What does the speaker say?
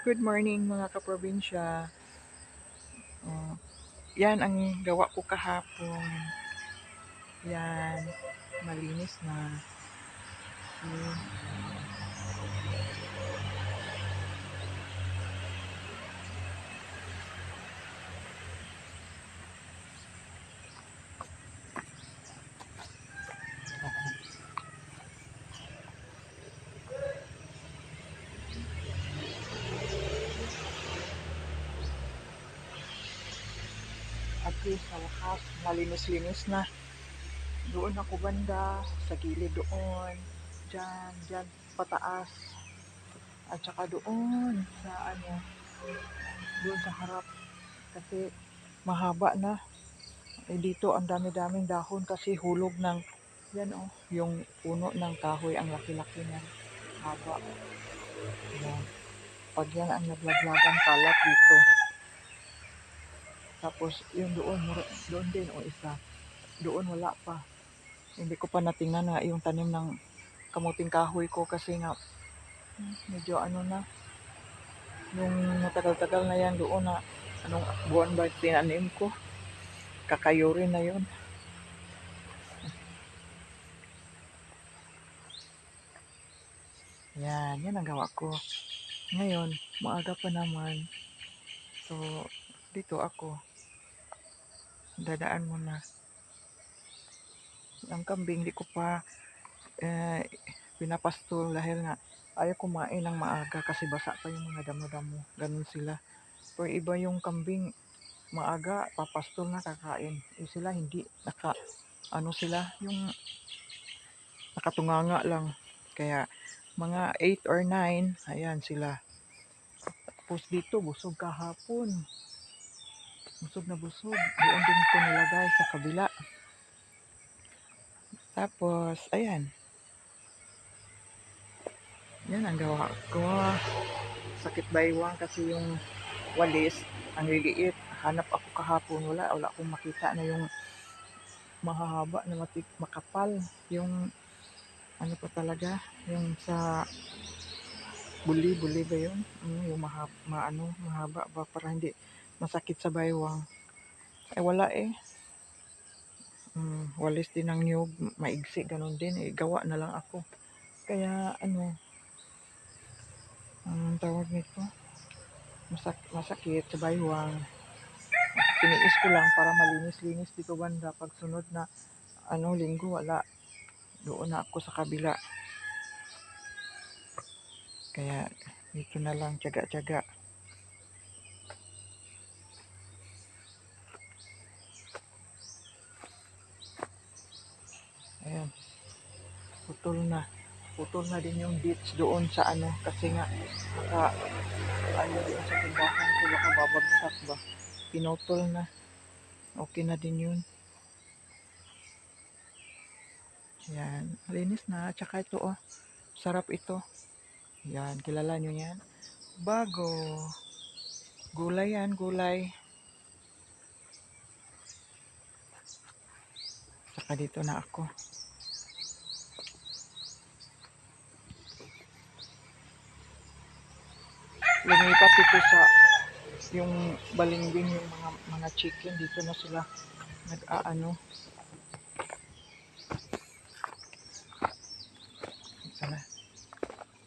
Good morning mga kaprobinsya. Oh, yan ang gawa ko kahapon. Yan, malinis na. Hmm. At least sa wakas, malinis-linis na. Doon ako banda, sa gilid doon. Diyan, pataas. At saka doon sa doon sa harap. Kasi mahaba na. Eh dito ang dami-daming dahon kasi hulog ng, yan oh, yung puno ng kahoy, ang laki-laki niya. Haba. Yan. Pag yan ang naglaglagan kalat dito. Tapos yung doon din o isa. Doon wala pa. Hindi ko pa natingnan nga yung tanim ng kamuting kahoy ko kasi nga medyo ano na. Yung matagal-tagal na yan doon na anong buwan ba tinanim ko. Kakayuri na yun. Yan ang gawa ko. Ngayon, maaga pa naman. So, dito ako. Dadaan muna. Ang kambing, di ko pa pinapasto dahil nga ayaw kumain ng maaga kasi basa pa yung mga damo-damo. Ganun sila. Pero iba yung kambing, maaga, papastol na kakain. Eh sila hindi, ano sila, yung nakatunganga lang. Kaya mga 8 or 9, ayan sila. Tapos dito, busog kahapon. Busog na busog. Doon din ko nilagay sa kabila. Tapos, ayan. Yan ang gawa ko. Sakit baywang kasi yung walis, ang liliit. Hanap ako kahapon, wala akong makita na yung mahahaba na makapal. Yung ano pa talaga, yung sa buli ba yun? Yung mahaba ba para hindi masakit sa baywang. Eh wala eh. Walis din ng nyug, maigsi, ganun din. Eh, gawa na lang ako. Kaya tawag nito, masakit sa baywang. Tiniis ko lang para malinis-linis dito banda. Pag sunod na linggo, wala. Doon na ako sa kabila. Kaya dito na lang, tiyaga-tiyaga. Ayan, putol na din yung ditch doon sa kasi nga doon sa tindahan ko, baka babagsak ba. Pinutol na. Okay na din yun. Yan, linis na. Tsaka ito sarap ito. Yan, kilala nyo yan? Bago. Gulay yan, gulay. Tsaka dito na ako. Lumipat ito sa yung balimbing, yung mga chicken dito na sila nag-aano.